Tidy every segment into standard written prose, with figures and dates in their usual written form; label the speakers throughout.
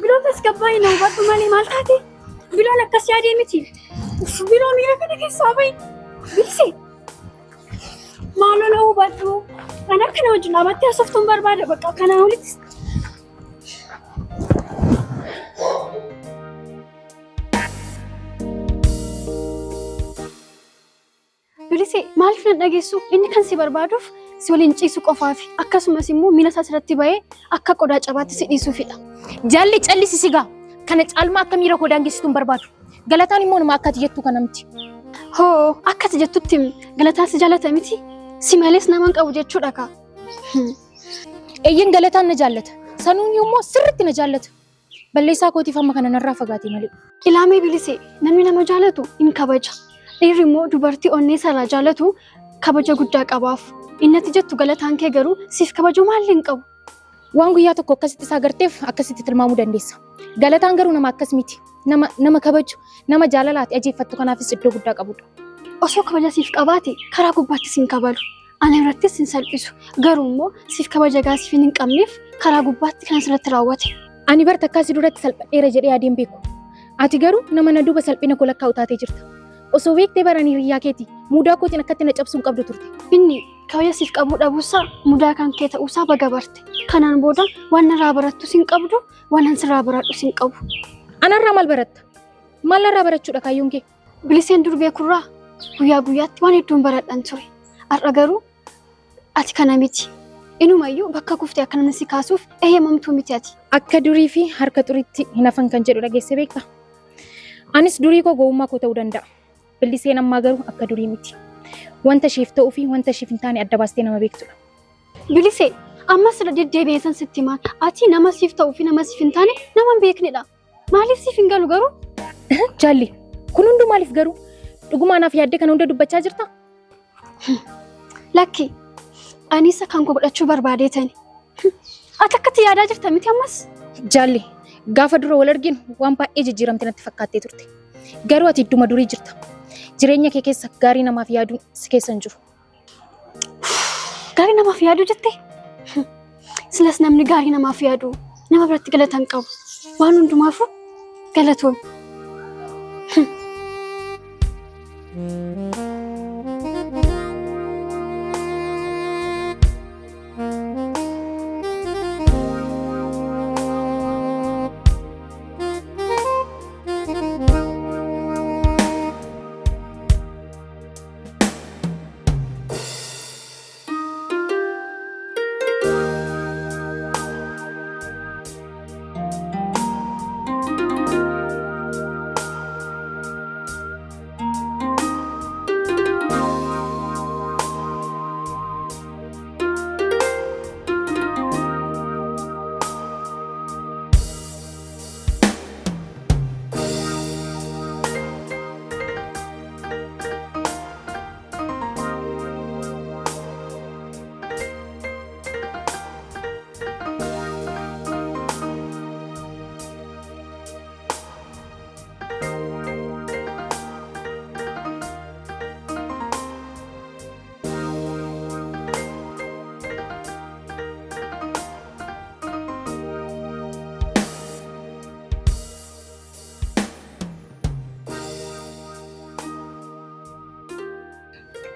Speaker 1: Biloon tasgabbaa'ii na hubadhu malee maal taate? Biloon akkas yaadee miti. Biloon miira kana keessaa bahi. Bilise. Maaloo na hubadhu. Kan akkana wajjin dhaabbattee haasoftuun barbaada bakka kanaa olitti. Bilise maaliif nan dhageessu? Inni kan si barbaaduuf si waliin ciisu qofaafi akkasumas immoo miila isaa irratti bahee akka qodaa cabaatti si dhiisuufidha.
Speaker 2: Jaalli callisi sigaa kana caalmaa akka miira koo daangessituun barbaadu. Galataan immoo nama akkati jettu kana miti.
Speaker 1: Hoo akkati jettutti Galataan si jaallata miti? Si malees nama hin qabu jechuudha kaa.
Speaker 2: Eeyyin Galataan na jaallata. Sanuun immoo sirriitti na jaallata. Balleessaa kootiif amma kana narraa fagaatee malee.
Speaker 1: Ilaamee Bilise namni nama jaallatu hin kabaja. Dhiirri immoo dubartii onnee sarara jaallatu kabaja guddaa qabaaf. Innati jettu Galataan kee garuu siif kabajuu maal hin qabu.
Speaker 2: Waan guyyaa tokko akkasitti isaa garteef akkasitti tilmaamuu dandeessa. Galataan garuu nama akkas miti. Nama kabaju, nama jaalalaati ajeeffattu kanaafis iddoo guddaa qabudha.
Speaker 1: Osoo kabaja siif qabaate karaa gubbaatti sin kabalu. Ana irrattis sin salphisu. Garuu immoo siif kabaja gaasiif hin qabneef karaa gubbaatti kan asirratti raawwate.
Speaker 2: Ani barta akkasii duratti salphadheera jedhee yaadeen beeku. Ati garuu nama na duuba salphina koo lakkaa'u taatee jirta. Osoo beektee baranii hiriyaa keeti mudaa kootiin akkatti na cabsuun qabdu turte.
Speaker 1: Inni kabaja siif qabuu dhabuusaa mudaa kan kee ta'uusaa baga barte. Kanaan booda waan narraa barattu sin qabdu waan an sirraa baradhu sin qabu.
Speaker 2: Anarraa maal baratta? Maal narraa barachuudha kaayyoon kee?
Speaker 1: Biliseen dur beekurraa guyyaa guyyaatti waan hedduun baradhan ture. Har'a garuu ati kana miti. Inumayyuu bakka kuftee akka namni si kaasuuf eeyyamamtuu miti ati.
Speaker 2: Akka durii fi harka xuriitti hin hafan kan jedhu dhageessee beekta? Anis durii koo gowwummaa koo ta'uu danda'a. Biliseen ammaa garuu akka durii miti. Wanta isheef ta'uu fi wanta isheef hin taane adda baastee nama beektudha.
Speaker 1: Bilisee ammas irra deddeebi'eessan sitti maal? Ati nama siif ta'uu fi nama siif hin taane nama hin beeknedha. Maaliif siif hin galu garuu?
Speaker 2: Jaalli kun hunduu maaliif garuu? Dhugumaanaaf yaaddee kana hunda dubbachaa jirta?
Speaker 1: Lakki anis kan koo godhachuu barbaadeetani. Ati akkatti yaadaa jirta miti ammas?
Speaker 2: Jaalli gaafa dura wal arginu waan baay'ee jijjiiramte natti fakkaattee turte. Garuu ati idduma durii jirta. Jireenya kee keessa gaarii namaaf yaaduun si keessa hin jiru.
Speaker 1: Gaarii namaaf yaaduu jettee? Silas namni gaarii namaaf yaadu nama biratti galata hin qabu. Waan hundumaafuu galatoom.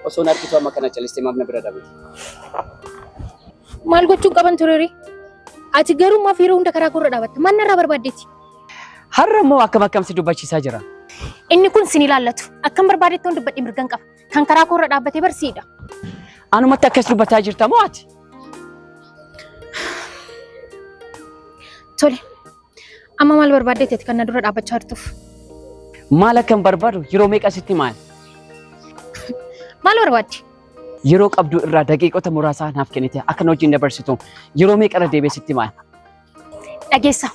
Speaker 3: Osoon harkitu amma kana calistee maaf na bira dhaabate?
Speaker 2: Maal gochuun qaban tureeri? Ati garuu maaf yeroo hunda karaa koorra dhaabatta? Maal narraa barbaaddeeti?
Speaker 3: Har'a immoo akkam si dubbachiisaa jira?
Speaker 2: Inni kun sin ilaallatu. Akkam barbaadetti hundi dubbadhee mirgan qaba. Kan karaa koorra dhaabbatee barsiidha.
Speaker 3: Anumatti akkas dubbataa jirta moo ati?
Speaker 2: Tole. Amma maal barbaaddeeti kan na dura dhaabbachaa jirtuuf?
Speaker 3: Maal akkan barbaadu yeroo meeqa sitti maal?
Speaker 2: Maal barbaaddi?
Speaker 3: Yeroo qabdu irraa daqiiqota muraasaa naaf kennite akka hojiin dabarsitu yeroo meeqa irra deebi'ee sitti maal?
Speaker 2: Dhageessa.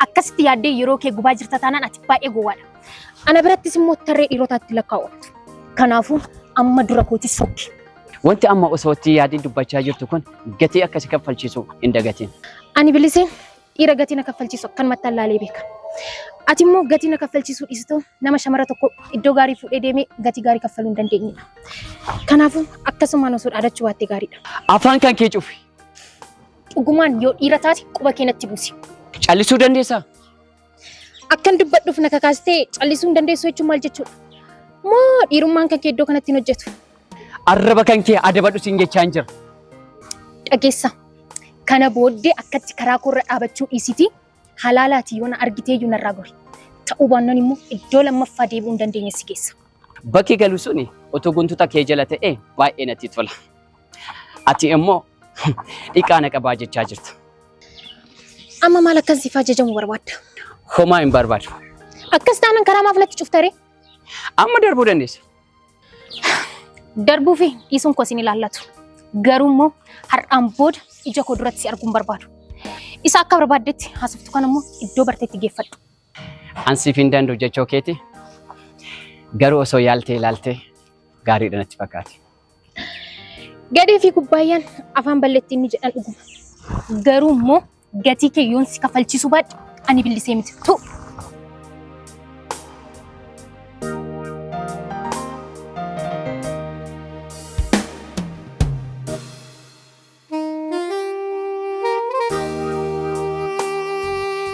Speaker 2: Akkasitti yaaddee yeroo kee gubaa jirta taanaan ati baay'ee gowwaadha. Ana birattis immoo tarree dhiirotaatti lakkaa'amtu. Kanaafuu amma dura kootis sokki.
Speaker 3: Wanti amma osoo itti yaadiin dubbachaa jirtu kun gatii akkasi kaffalchiisu hin dagatiin.
Speaker 2: Ani Bilisee dhiira gatii na kaffalchiisu kan mattaan laalee beeka. Ati immoo gatii na kaffalchiisuu dhiistoo nama shamara tokko iddoo gaarii fuudhee deemee gatii gaarii kaffaluu hin dandeenyedha. Kanaafuu akkasumaan osoo dhaadachuu baattee gaariidha.
Speaker 3: Afaan kan kee cufi.
Speaker 2: Dhugumaan yoo dhiira taate quba keenatti buusi.
Speaker 3: Callisuu dandeessaa?
Speaker 2: Akkan dubbadhuuf na kakaastee callisuu hin dandeessu jechuun maal jechuudha? Moo dhiirummaan kan kee iddoo kanatti hin hojjetu?
Speaker 3: Arraba kan kee adabadhu siin jechaa hin jira.
Speaker 2: Dhageessa. Kana booddee akkatti karaa koorra dhaabachuu dhiisiti halaalaati yoo na argitee iyyuu narraa gori. Ta'uu baannaan immoo iddoo lammaffaa deebi'uu hin dandeenye si geessa.
Speaker 3: Bakki galu suni otoo guntuta kee jala ta'e baay'ee natti tola. Ati immoo dhiqaa na qabaa jechaa jirta.
Speaker 2: Amma maal akkan siif ajajamu barbaadda?
Speaker 3: Homaa hin barbaadu.
Speaker 2: Akkas taanaan karaa maaf natti cuftaree?
Speaker 3: Amma darbuu dandeessa.
Speaker 2: Darbuu fi dhiisuun koo isin ilaallatu. Garuu immoo har'aan booda ija koo duratti si arguun barbaadu. Isa akka barbaaddetti haasoftu kan immoo iddoo barteetti geeffadhu.
Speaker 3: Ansiif hin danda'u jechoo keeti. Garuu osoo yaaltee ilaaltee gaariidha natti fakkaate.
Speaker 2: Gadhee fi kubbaayyaan afaan balleettii inni jedhan dhuguma. Garuu immoo gatii kee yoon si kafalchiisu baadhe ani billisee miti. Tu.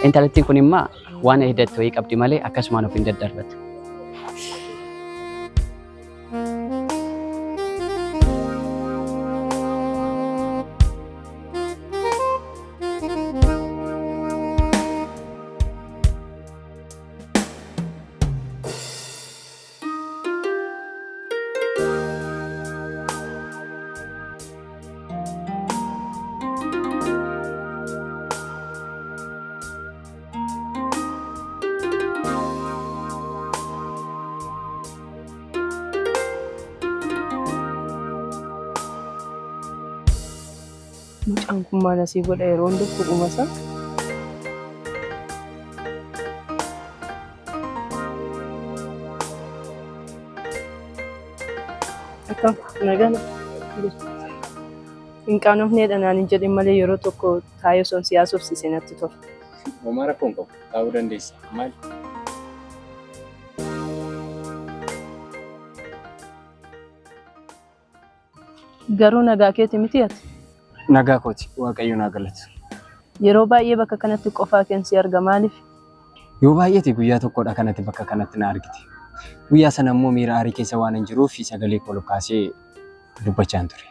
Speaker 3: Intalattiin kun immoo waan hidhattu wayii qabdi malee akkasumaan of hin daddarbatu.
Speaker 4: Mucaan kun maal asii godha yeroo hundi fuudhuma isaa? Akkam nagaan hin qaanofneedha naan hin jedhin malee yeroo tokko taa'ee osoo siyaasa ofsiisee natti tola.
Speaker 5: Homaa rakkoo hin qabu. Taa'uu dandeessa. Maali?
Speaker 4: Garuu nagaa keeti miti ati?
Speaker 5: Nagaa kooti. Waaqayyo naa galatu.
Speaker 4: Yeroo baay'ee bakka kanatti qofaa keensi arga maaliif?
Speaker 5: Yoo baay'eeti guyyaa tokkodha kanatti bakka kanatti na argite. Guyyaa sana immoo miira aarii keessa waan hin jiruuf sagalee koo kaasee dubbachaa ture.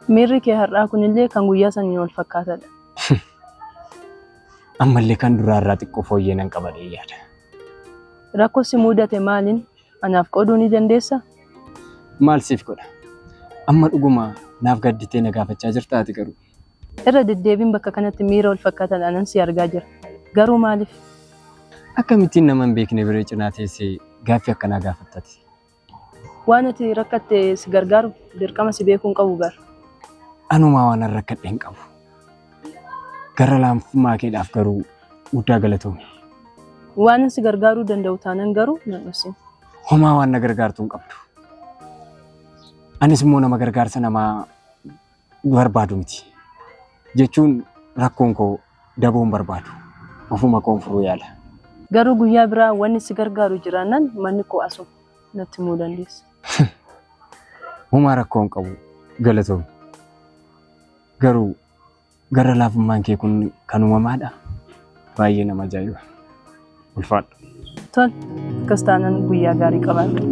Speaker 4: Miirri kee har'aa kunillee kan guyyaa sanii wal fakkaatadha.
Speaker 5: Ammallee kan duraarraa xiqqoo fooyyee nan qabadhee yaada.
Speaker 4: Rakkoo si mudate maaliin anaaf qooduu ni dandeessaa?
Speaker 5: Maal siif godha? Amma dhuguma naaf gadditee na gaafachaa jirta ati garuu.
Speaker 4: Irra deddeebiin bakka kanatti miira wal fakkaatan anan si argaa jira. Garuu maaliif?
Speaker 5: Akkamittiin nama hin beekne biree cinaa teessee gaaffii akkanaa gaafattati?
Speaker 4: Waan ati rakkatte si gargaaru dirqama si beekuun qabu gar.
Speaker 5: Anumaa waan an rakkadhe hin qabu. Gara laamfummaa keedhaaf garuu guddaa galatoome.
Speaker 4: Waan si gargaaruu danda'u taanan garuu nan dhufsin.
Speaker 5: Homaa waan na gargaartu hin qabdu. Anis immoo nama gargaarsa namaa barbaadu miti. Jechuun rakkoon koo daboon barbaadu. Ofuma koon furuu yaala.
Speaker 4: Garuu guyyaa biraa wanni si gargaaru jiraannan manni koo asuma natti himuu dandeessa.
Speaker 5: Homaa rakkoon qabu galatoome. Garuu gara laafummaan kee kun kan uumamaadha. Baay'ee nama ajaa'iba. Ulfaadha.
Speaker 4: Tol, akkas taanaan guyyaa gaarii qabaadha.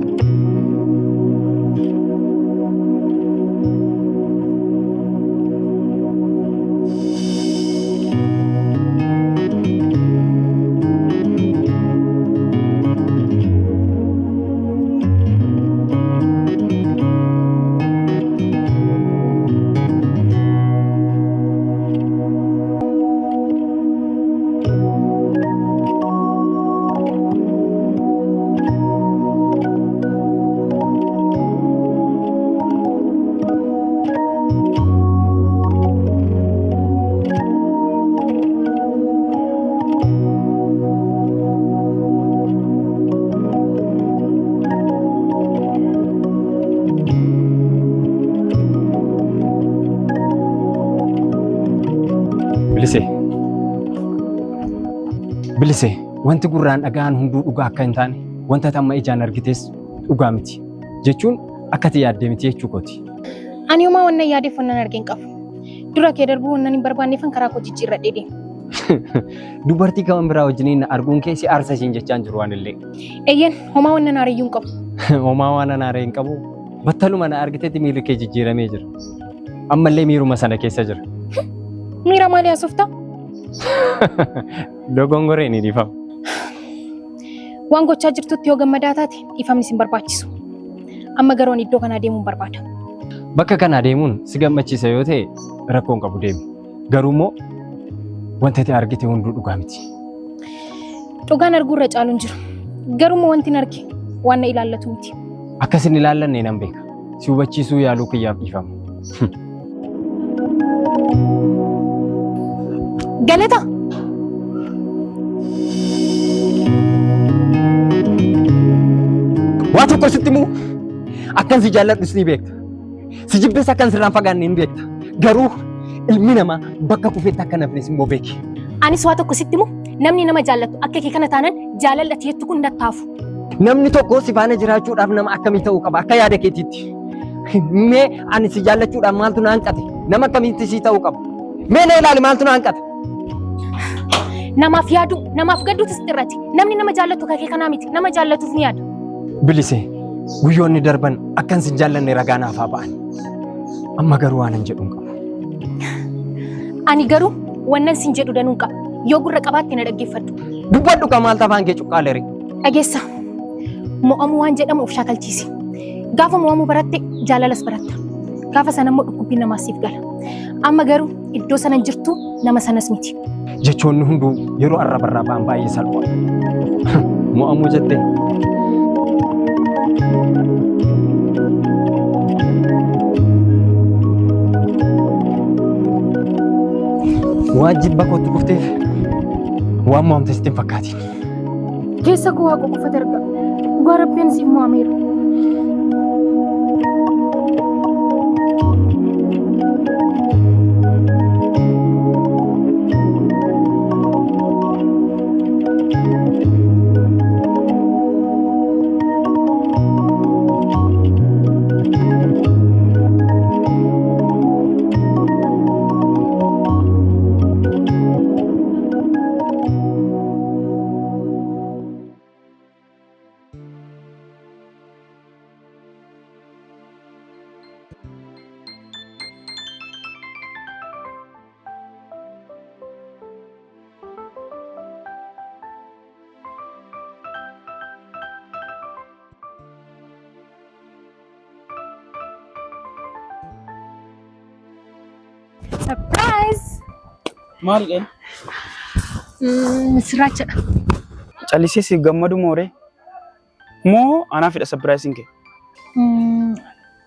Speaker 4: Bilisee wanti gurraan dhaga'an hunduu dhugaa akka hin taane wanta amma ijaan argites dhugaa miti jechuun akka ati yaaddee miti jechuu kooti.
Speaker 2: Ani homaa wannan yaadeeffannaan argeen qabu. Dura kee darbuu wannan hin barbaanneefan karaa koo jijjiirradhee deema.
Speaker 4: Dubartii kan biraa wajjiniin arguun kee si aarsa ishiin jechaan jiru waan illee.
Speaker 2: Eeyyan homaa waan nan aariyyuu hin qabu.
Speaker 4: Homaa waan nan aaree hin qabu. Battaluma na argitetti miirri kee jijjiiramee jira. Ammallee miiruma sana keessa jira.
Speaker 2: Miira maalii haasoftaa?
Speaker 4: Dogongoree ni dhiifama.
Speaker 2: Waan gochaa jirtutti yoo gammadaa taate dhiifamni sin barbaachisu. Amma garoon iddoo kanaa deemuun barbaada.
Speaker 4: Bakka kanaa deemuun si gammachiisa yoo ta'e rakkoon qabu deemi. Garuu immoo wanta ati argite hunduu dhugaa miti.
Speaker 2: Dhugaan arguurra caaluun jiru. Garuu immoo wanti arge waan na ilaallatu miti.
Speaker 4: Akkasin ilaallanne nan beeka. Si hubachiisuu yaaluu kiyyaaf dhiifama.
Speaker 2: Galata!
Speaker 4: Waa tokko sitti immoo akkan si jaalladhus ni beekta. Si jibbes akkan sirraan fagaanne ni beekta. Garuu ilmi namaa bakka kufeetti akka nafnes immoo beeki.
Speaker 2: Anis waa tokko sitti immoo namni nama jaallatu akka kee kana taanan jaalallati jettu kun nattaafu.
Speaker 4: Namni tokko si faana jiraachuudhaaf nama akkamii ta'uu qaba akka yaada keetiitti. Mee ani si jaallachuudhaaf maaltu na hanqate? Nama akkamiitti si ta'uu qaba? Mee na ilaali maaltu na hanqate?
Speaker 2: Namaaf yaadu, namaaf gadduutu sitti irratti. Namni nama jaallatu akka kee kanaa miti. Nama jaallatuuf ni yaada.
Speaker 4: Bilisee guyyoonni darban akkan si jaallanne ragaa naaf haa ba'an. Amma garuu waan hin jedhuun qabu.
Speaker 2: Ani garuu wannan sin jedhu danuun qaba. Yoo gurra qabaatte na dhaggeeffadhu.
Speaker 4: Dubbadhu ka maal tafaan kee cuqqaaleere.
Speaker 2: Dhageessa. Mo'amuu waan jedhamu of shaakalchiisi. Gaafa mo'amuu baratte jaalalas baratta. Gaafa sana immoo dhukkubbiin namaas siif gala. Amma garuu iddoo sana jirtu nama sanas miti.
Speaker 4: Jechoonni hunduu yeroo arrabarraa ba'an baay'ee salphaa. Mo'amuu jettee. Waan jibba kootti dhufteef waan mo'amte sitti hin fakkaatin.
Speaker 2: Keessa koo waaqa qofatu arga. Dhugaa Rabbiin siif mo'ameera. Surprise!
Speaker 6: Maalidha?
Speaker 2: Sirraachadha.
Speaker 6: Callisee siif gammadu mooree? Moo anaafidha surprise kee?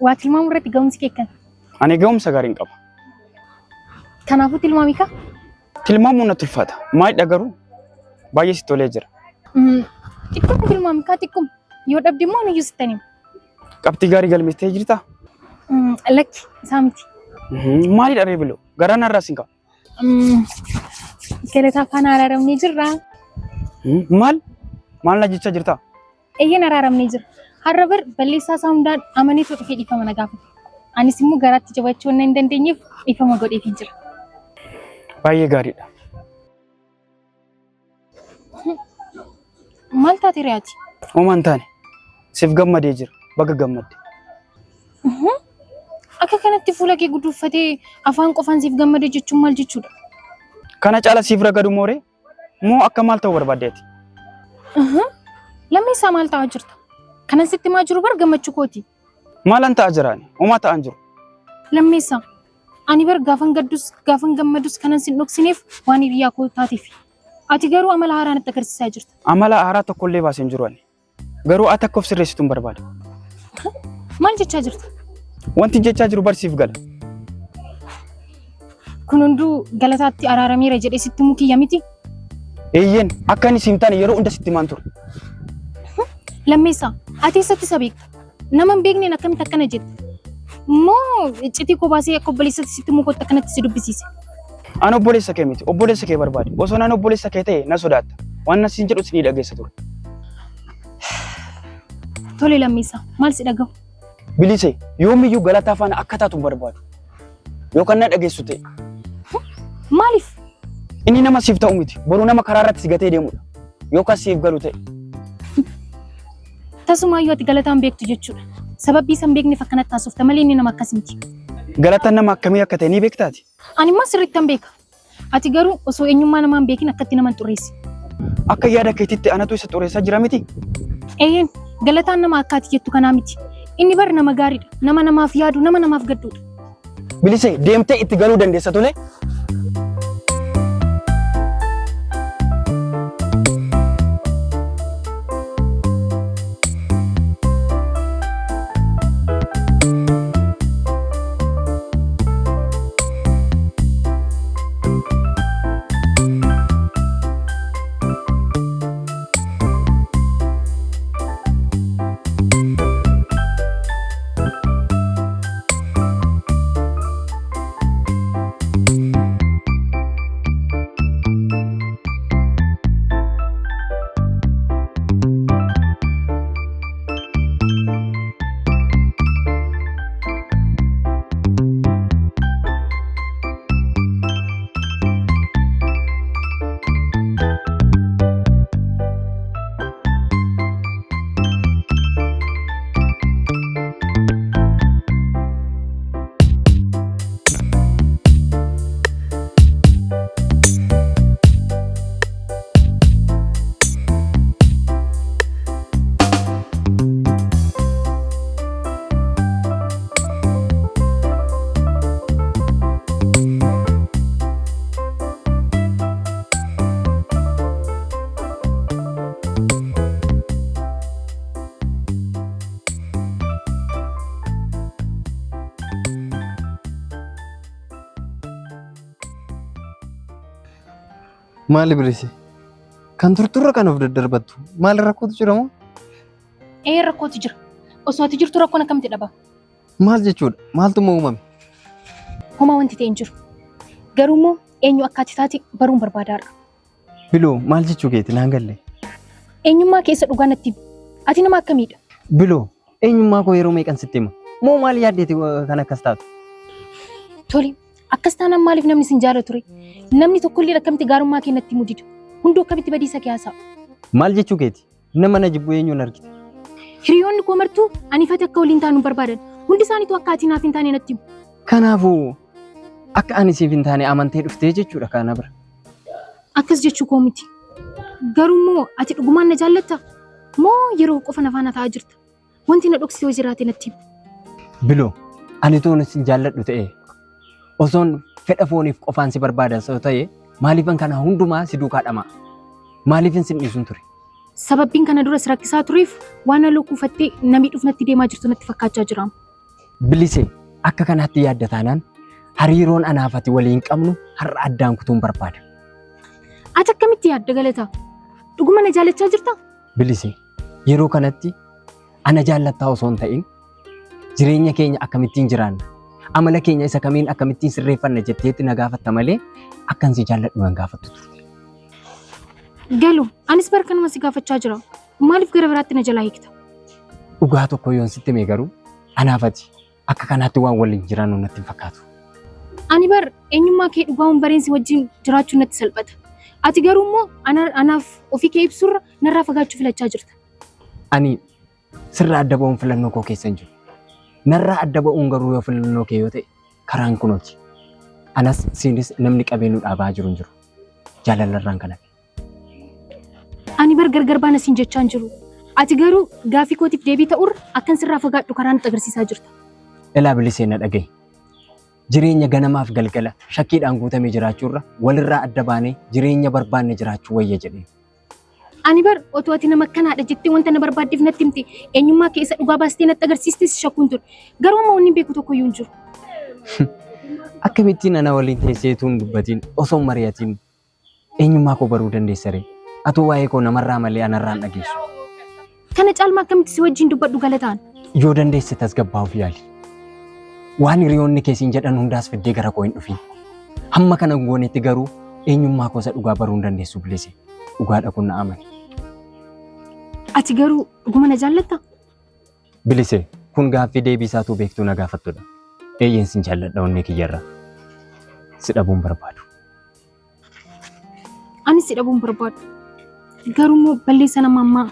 Speaker 2: Waa tilmaamu irratti ga'umsi kee kan.
Speaker 6: Ani ga'umsa gaarii hin qabu.
Speaker 2: Kanaafuu tilmaami kaa?
Speaker 6: Tilmaamuun natti ulfaata. Maalidha garuu? Baay'ee si tolee jira.
Speaker 2: Xiqqoon tilmaami kaa xiqqoom. Yoo dhabde immoo nuyyuu sittaniim.
Speaker 6: Qabxii gaarii galmeessitee jirtaa?
Speaker 2: Lakki isaa miti.
Speaker 6: Maalidha reebiloo? Garaan har'aas hin qabu.
Speaker 2: Galataa afaan araaramnee jirra.
Speaker 6: Maal? Maal na jechaa jirtaa?
Speaker 2: Eeyyeen araaramnee jira. Har'a bar balleessaa isaa hundaan amaneetu dhufee dhiifama na gaafate. Anis immoo garaatti jabachuu waan hin dandeenyeef dhiifama godheefii jira.
Speaker 6: Baay'ee gaariidha.
Speaker 2: Maal taate re'aati?
Speaker 6: Homaan taane siif gammadee jira. Baga gammadde.
Speaker 2: Akka kanatti fuula kee guduunfatee afaan qofaan siif gammade jechuun maal jechuudha?
Speaker 6: Kana caala siif ragadu mooree? Moo akka maal ta'uu barbaaddeeti?
Speaker 2: Lammi isaa maal ta'aa jirta? Kanan sitti maa jiru bar gammachuu kooti.
Speaker 6: Maalan ta'aa jiraani? Homaa ta'an jiru.
Speaker 2: Lammi isaa ani bar gaafan gaddus gaafan gammadus kanan sin dhoksineef waan hiriyaa koo taateef. Ati garuu amala haaraa natti agarsiisaa jirta.
Speaker 6: Amala haaraa tokkollee baasee hin jiru ani. Garuu ati akka of sirreessitu hin barbaadu.
Speaker 2: Maal jechaa jirta?
Speaker 6: Wanti jechaa jiru barsiif gala.
Speaker 2: Kun hunduu galataatti araarameera jedhee sitti himuu kiyya miti?
Speaker 6: Eeyyeen akka inni siif taane yeroo hunda sitti himaan ture.
Speaker 2: Lammeessaa ati eessatti isa beekta? Nama hin beekneen akkamitti akkana jette? Moo iccitii koo baasee akka obboleessatti sitti himuu kootti akkanatti si dubbisiise?
Speaker 6: Ani obboleessa kee miti. Obboleessa kee barbaade. Osoo naan obboleessa kee ta'e na sodaatta. Waan nasiin jedhu si ni dhageessa ture.
Speaker 2: Tole lammeessaa maal si dhagahu?
Speaker 6: Bilisee yoomiyyuu galataa faana akka taatu hin barbaadu. Yookaan na dhageessu ta'e.
Speaker 2: Maaliif?
Speaker 6: Inni nama siif ta'u miti. Boruu nama karaa irratti si gatee deemudha. Yookaan siif galu ta'e.
Speaker 2: Tasumaayyuu ati galataan beektu jechuudha. Sababbii isaan beekneef akkanatti taasifta malee inni nama akkas miti.
Speaker 6: Galataan nama akkamii akka ta'e ni beektaati.
Speaker 2: Ani immoo sirriittan beeka. Ati garuu osoo eenyummaa namaa hin beekin akkatti nama hin xureessi.
Speaker 6: Akka yaada keetitti anatu isa xureessaa jira miti.
Speaker 2: Eeyyeen galataan nama akkaati jettu kanaa miti. Inni bar nama gaariidha. Nama namaaf yaadu, nama namaaf gadduudha.
Speaker 6: Bilisee deemtee itti galuu dandeessa tole.
Speaker 7: Maali Bilise? Kan turturra kan of daddarbattu maali rakkootu jira moo?
Speaker 2: Rakkootu jira. Osoo ati jirtu rakkoon akkamitti dhaba?
Speaker 7: Maal jechuudha? Maaltu uumame?
Speaker 2: Homaa wanti ta'e hin jiru. Garuu immoo eenyu akka ati taate baruun barbaadaadha.
Speaker 7: Biloo maal jechuu keeti naan galle?
Speaker 2: Eenyummaa keessa dhugaa natti himi. Ati nama akkamiidha?
Speaker 7: Biloo eenyummaa koo yeroo meeqan sitti hima? Moo maal yaaddeeti kan akkas taatu?
Speaker 2: Toli, akkas taanaan maaliif namni sin jaalatu ture? Namni tokkollee akkamitti gaarummaa kee natti mudida? Hunduu akkamitti badiisa kee haasa'a?
Speaker 7: Maal jechuu keeti? Nama na jibbu eenyuun argite?
Speaker 2: Hiriyoonni koo martuu ani fate akka waliin taanu barbaadan. Hundi isaaniitu akka ati naaf hin taane natti himu.
Speaker 7: Kanaafuu akka ani siif hin taane amantee dhuftee jechuudha kana bira.
Speaker 2: Akkas jechuu koo miti. Garuu immoo ati dhugumaan na jaallatta? Moo yeroo qofa na faana taa'aa jirta? Wanti na dhoksite yoo jiraate natti himu.
Speaker 7: Biloo ani toon sin jaalladhu ta'e osoon fedha fooniif qofaan si barbaadan soo ta'e maaliifan kana hundumaa si duukaa dhama? Maaliifin sin dhiisuun ture?
Speaker 2: Sababbiin kana dura si rakkisaa tureef waan halluu kuufattee namni dhufnatti deemaa jirtu natti fakkaachaa jira.
Speaker 7: Bilise akka kanaatti yaadda taanaan hariiroon anaafati waliin qabnu har'a addaan kutuun barbaada.
Speaker 2: Ati akkamitti yaadda Galataa? Dhuguma na jaallachaa jirta?
Speaker 7: Bilise yeroo kanatti ana jaallattaa osoo hin ta'in jireenya keenya akkamittiin jiraanna? Amala keenya isa kamiin akkamittiin sirreeffanna jetteetti na gaafatta malee akkan si jaalladhu nan gaafattu turte.
Speaker 2: Galu, anis barkanuma si gaafachaa jira. Maaliif gara biraatti na jalaa hiikta?
Speaker 7: Dhugaa tokko yoon sitti mee garuu anaafati akka kanaatti waan waliin jiraannu natti hin fakkaatu.
Speaker 2: Ani bar eenyummaa kee dhugaa'uun bareensi wajjin jiraachuu natti salphata. Ati garuu immoo anaaf ofii kee ibsurra narraa fagaachuu filachaa jirta.
Speaker 7: Ani sirra adda ba'uun filannoo koo keessa hin jiru. Narraa adda ba'uun garuu yoo filannoo kee yoo ta'e karaan kunooti. Anas siinis namni qabeenyu dhaabaa jiru hin jiru. Jaalallarraan kana.
Speaker 2: Ani bar gargar baana siin jechaa hin jiru. Ati garuu gaafii kootiif deebii ta'urra akkan sirraa fagaadhu karaa nutti agarsiisaa jirta.
Speaker 7: Ilaa Bilisee na dhagahi. Jireenya ganamaaf galgala shakkiidhaan guutamee jiraachuurra walirraa adda baanee jireenya barbaanne jiraachuu wayya jedhee.
Speaker 2: Ani bar otoo ati nama akkanaadha jettee wanta na barbaaddeef natti himte eenyummaa keessa dhugaa baastee natti agarsiistes shakkuun ture. Garuu amma wanni beeku tokko iyyuu hin jiru.
Speaker 7: Akkamittiin ana waliin teesseetuun dubbatiin osoo mari'atiin eenyummaa koo baruu dandeessaree? Atuu waa'ee koo namarraa malee anarraan dhageessu.
Speaker 2: Kana caalmaa akkamitti si wajjin dubbadhu Galataan?
Speaker 7: Yoo dandeesse tasgabbaa'uuf yaali. Waan hiriyoonni keessiin jedhan hundaas fiddee gara koo hin dhufin. Hamma kana goonetti garuu eenyummaa koo isa dhugaa baruu hin dandeessu Bilise. Dhugaadha kun na amani.
Speaker 2: Ati garuu dhuguma na jaallatta?
Speaker 7: Bilise kun gaaffii deebii isaatuu beektuu na gaafattudha. Eeyyeen sin jaalladha onnee kiyyarraa. Si dhabuun barbaadu.
Speaker 2: Anis si dhabuun barbaadu. Garuu immoo balleessa nama ammaa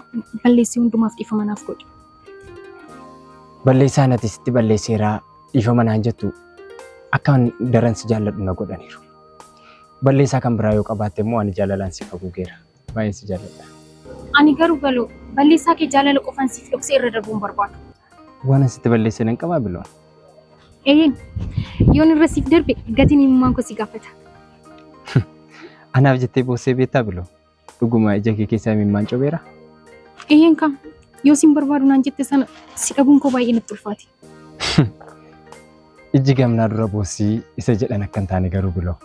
Speaker 2: balleessee hundumaaf dhiifama naaf godhi.
Speaker 7: Balleessaan ati sitti balleesseeraa dhiifama naan jettu akkaan daran si jaalladhu na godhaniiru. Balleessaa kan biraa yoo qabaatte immoo ani jaalalaan si faguugeera. Baay'ee si jaalladha.
Speaker 2: Ani garuu galoo balleessaa kee jaalala qofaan siif dhoksee irra darbuun barbaadu.
Speaker 7: Waan asitti balleessan hin qabaa biloon.
Speaker 2: Yoon irra siif darbe gatiin himummaan koo si gaafata.
Speaker 7: Anaaf jettee boossee beektaa biloo? Dhuguma ija kee keessaa imimmaan cobeera?
Speaker 2: Kam yoo sin barbaadu naan jette sana si dhabuun koo baay'ee natti ulfaati.
Speaker 7: Iji gamnaa dura boossii isa jedhan akka hin taane garuu biloo.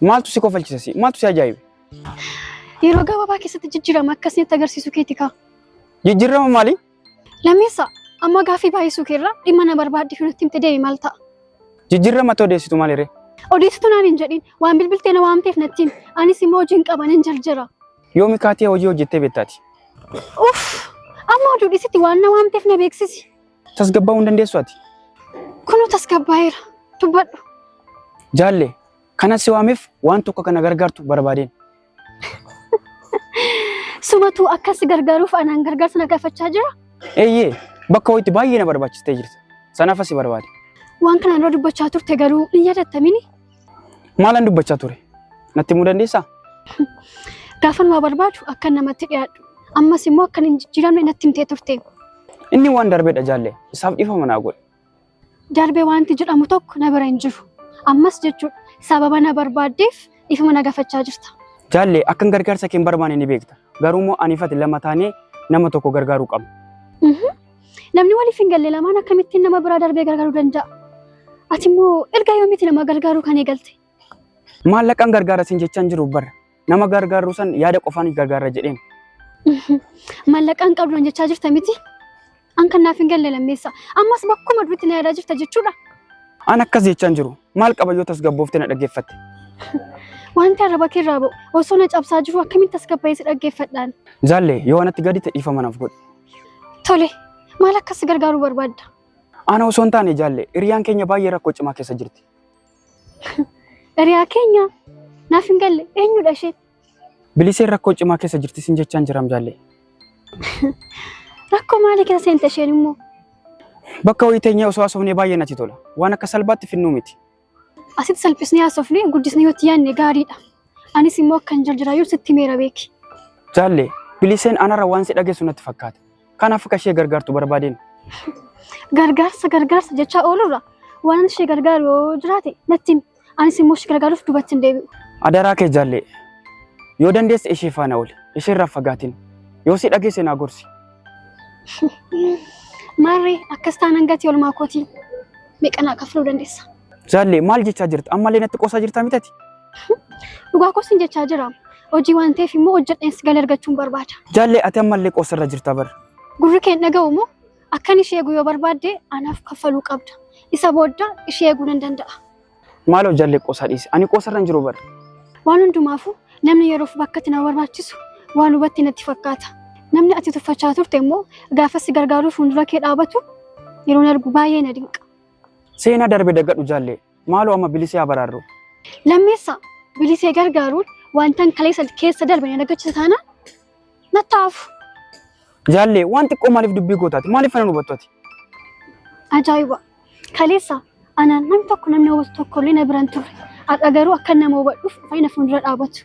Speaker 6: Maaltu si kofalchisa? Maaltu si ajaa'ibe?
Speaker 1: Yeroo gabaabaa keessatti jijjiirama akkasitti agarsiisu keeti kaa.
Speaker 6: Jijjiirama maali?
Speaker 1: Lammeessa amma gaaffii baay'isuu keerraa dhimma na barbaadde nutti himte deemi maal ta'a?
Speaker 6: Jijjiirama ta'uu odeessitu maalirree?
Speaker 1: Odeessitu naan hin jedhin waan bilbiltee na waamteef natti himi. Anis immoo hojiin qaban hin jarjara.
Speaker 6: Yoomi kaatee hojii hojjettee beektaati?
Speaker 1: Amma oduu dhisitti waan na waamteef na beeksisi.
Speaker 6: Tasgabbaa'uu hin dandeessu ati?
Speaker 1: Kunoo tasgabbaa'eera. Dubbadhu.
Speaker 6: Jaalle kanas si waameef waan tokko kana gargaartu barbaadeen.
Speaker 1: Sumatu akkas gargaaruuf anaan gargaarsa na gaafachaa jira?
Speaker 6: Eeyyee bakka ho'itti baay'ee na barbaachistee jirti. Sanaaf asi barbaade.
Speaker 1: Waan kana irra dubbachaa turte garuu ni yaadattamini?
Speaker 6: Maalan dubbachaa ture? Natti himuu dandeessaa?
Speaker 1: Gaafan waa barbaadu akka namatti dhiyaadhu. Ammas immoo akka hin jijjiiramne natti himtee turte.
Speaker 6: Inni waan darbeedha jaalle. Isaaf dhiifama naa godhe.
Speaker 1: Darbee wanti jedhamu tokko na bira hin jiru. Ammas jechuudha sababa na barbaaddeef dhiifama na gaafachaa jirta.
Speaker 6: Jaalle akkan gargaarsa kee hin barbaanne ni beekta. Garuu immoo aniifati lama taanee nama tokko gargaaruu qabna.
Speaker 1: Namni waliif hin galle lamaan akkamittiin nama biraa darbee gargaaruu danda'a? Ati immoo erga yoomitti nama gargaaruu kan eegalte?
Speaker 6: Maallaqaan gargaara siin jechaan jiru barra. Nama gargaaruu san yaada qofaan gargaara jedheen.
Speaker 1: Maallaqaan qabdu jechaa jirta miti? An kan naaf hin galle lammeessa. Ammas bakkuma duutti na yaadaa jirta jechuudha.
Speaker 6: An akkas jechaan jiru. Maal qaba yoo tasgabbooftee na dhaggeeffatte?
Speaker 1: Wanti arraba keerraa ba'u osoo na cabsaa jiru akkamitti tasgabbaa'ee si dhaggeeffadhaan?
Speaker 6: Jaalle yoo anatti gadi ta'e dhiifama naaf godhi.
Speaker 1: Tole maal akkas gargaaruu barbaadda?
Speaker 6: Ana osoo hin taane jaalle hiriyaan keenya baay'ee rakkoo cimaa keessa jirti.
Speaker 1: Hiriyaa keenya naaf hin galle eenyudha isheen?
Speaker 6: Biliseen rakkoo cimaa keessa jirti siin jechaan jiram jaalle.
Speaker 1: Rakkoo maalii keessa seente isheen immoo?
Speaker 6: Bakka ho'i teenyee osoo haasofnee baay'ee natti tola. Waan akka salphaatti finnuu miti.
Speaker 1: Asitti salphisnee haasofnee guddisnee yoo itti yaadne gaariidha. Anis immoo akkan jarjaraayyuu sitti meera beeki.
Speaker 6: Jaalle biliseen anarra waan si dhageessu natti fakkaata. Kanaaf akka ishee gargaartu barbaadeen.
Speaker 1: Gargaarsa jechaa oolurra waan ishee gargaaru yoo jiraate natti himi. Anis immoo ishee gargaaruuf duubatti hin deebi'u.
Speaker 6: Adaraa kee jaalle yoo dandeesse ishee faana oole ishee irraa fagaatin yoo si dhageesse naa gorsi.
Speaker 1: Maarree akkas taanaan gatii olmaa kootii. meeqanaa kafaluu dandeessa?
Speaker 6: Jaallee maal jechaa jirta? Ammallee natti qoosaa jirtaa mitati?
Speaker 1: Dhugaa kosin jechaa jira. Hojii waan ta'eef immoo hojjedheensi galii argachuun barbaada.
Speaker 6: Jaallee ati ammallee qoosarra jirtaa bara.
Speaker 1: Gurri kee dhaga'u moo akkan ishee eeguu yoo barbaadde anaaf kaffaluu qabda. Isa booda ishee eeguu nan danda'a.
Speaker 6: Maaloo jaallee qoosaa dhiisi. Ani qoosarra hin jiru bara.
Speaker 1: Waan hundumaafuu namni yeroof bakka itti nama barbaachisu waan hubatti natti fakkaata. Namni ati tuffachaa turte immoo gaafa si gargaaruuf fuuldura kee dhaabatu yeroon argu baay'ee na dinqa.
Speaker 6: Seenaa darbe daggadhu jaallee. Maaloo amma bilisee haa baraarru.
Speaker 1: Lammeessa bilisee gargaaruun wantan kaleessa keessa darbe na dagachiisa taana nattaafu.
Speaker 6: Jaallee waan xiqqoo maaliif dubbii gootaati? Maaliif ana hubattu ati?
Speaker 1: Ajaa'iba! Kaleessa anaan namni tokko namni hubatu tokkollee na biraan turre. Har'a garuu akka nama hubadhuuf fayyina fuuldura dhaabatu.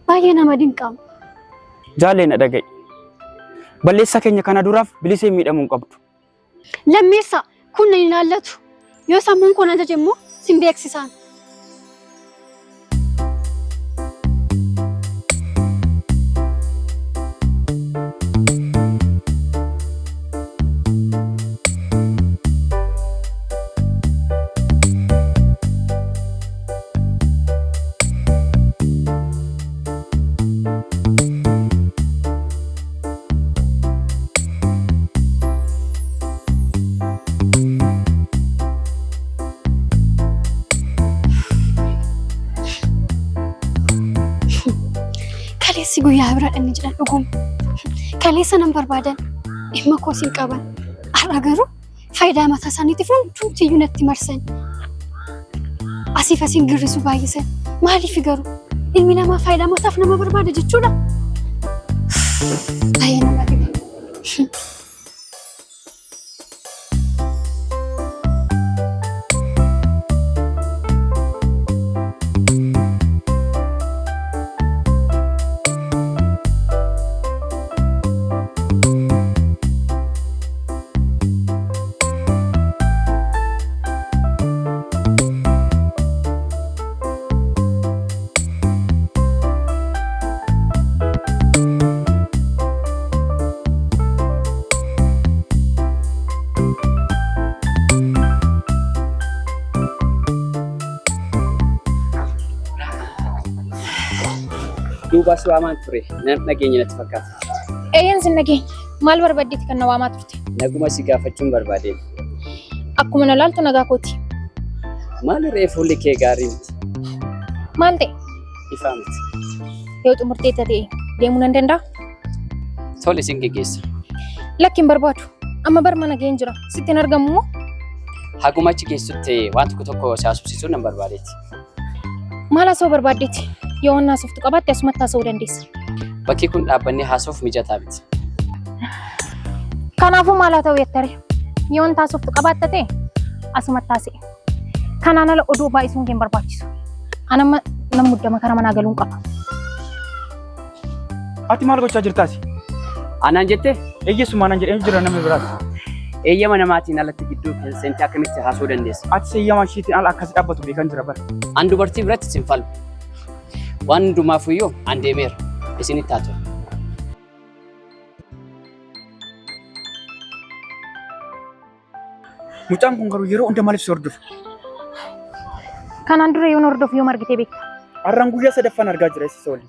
Speaker 1: Baay'ee nama dinqama.
Speaker 6: Jaallee na dhaga'i. Balleessa keenya kana duraaf bilisee miidhamuu hin qabdu.
Speaker 1: Lammeessa kun na hin ilaallatu. Yoo sammuun koo na ajaje immoo sin beeksisaan. Kaleessi guyyaa bira dhanni jedhan dhuguma. Kaleessa nan barbaadan dhimma koos hin qaban. Har'a garuu faayidaa mataa isaaniitiif hundumtiyyuu natti marsan. Asiif asiin girrisuu baay'isan. Maaliif garuu ilmi namaa faayidaa mataaf nama barbaada jechuudha. Baay'ee nama dhiba.
Speaker 3: Duubas waamaan ture. Nan nageenya natti fakkaata.
Speaker 2: Eeyyan sin nageenya. Maal barbaaddeeti kan na waamaa turte?
Speaker 3: Naguma si gaafachuun barbaadeen.
Speaker 2: Akkuma na laaltu nagaa kooti.
Speaker 3: Maali reefulli kee gaarii miti?
Speaker 2: Maal ta'e?
Speaker 3: Ifaa miti.
Speaker 2: Yoo xumurteetta ta'e deemuu nan danda'a?
Speaker 3: Tole sin geggeessa.
Speaker 2: Lakki hin barbaadu. Amma bar mana ga'een jira. Sitti hin argamu moo?
Speaker 3: Haguma achi geessutti waan tokko haasofsiisuun nan barbaadeeti.
Speaker 2: Maal haasa'uu barbaaddeeti? Yoo waan haasoftu qabaatte asumatti haasa'uu dandeessa.
Speaker 3: Bakki kun dhaabbannee haasa'uuf mijataa miti.
Speaker 2: Kanaafuu maal haa ta'u yettare? Yoo waan haasoftu qabaatte ta'e asumatti haasa'e. Kanaan ala oduu baay'isuun kee hin barbaachisu. Anamma nan muddama kara manaa galuun qaba.
Speaker 6: Ati maal gochaa jirtaasi?
Speaker 3: Anaan jettee?
Speaker 6: Eeyyessumaa nan jedhee jira namni biraas.
Speaker 3: Eeyyama namaatiin alatti gidduu seentee akkamitti haasa'uu dandeessa?
Speaker 6: Ati eeyyama ishiitiin ala akkas dhaabbatu beekan jira bara.
Speaker 3: An dubartii biratti sin falmu. Waan hundumaafuyyuu an deemeera. Isinitti haa ta'u.
Speaker 6: Mucaan kun garuu yeroo hunda maaliif si hordofa?
Speaker 2: Kanaan dura yoo na hordofu yoo margitee beekta.
Speaker 6: Har'aan guyyaa sadaffaan argaa jira isa waliin.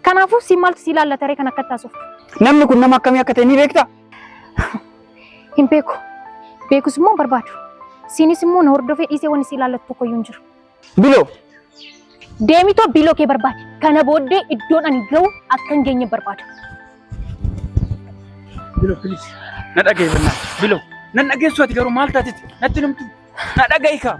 Speaker 2: Kanaafuu si maaltu si ilaallatare kan akka taasiftu?
Speaker 6: Namni kun nama akkamii akka ta'e ni beektaa?
Speaker 2: Hin beeku. Beekus immoo barbaadu. Siinis immoo na hordofee dhiisee wanni si ilaallattu tokkoyyuu hin jiru.
Speaker 6: Biloo!
Speaker 2: Deemitoo biloo kee barbaade. Kana booddee iddoon ani ga'u akka hin geenye barbaada.
Speaker 6: Biloo, please. Na dhaga'i bannaa. Biloo. Nan dhageessu ati garuu maal taatiti? Natti numtu. Na dhaga'i kaa.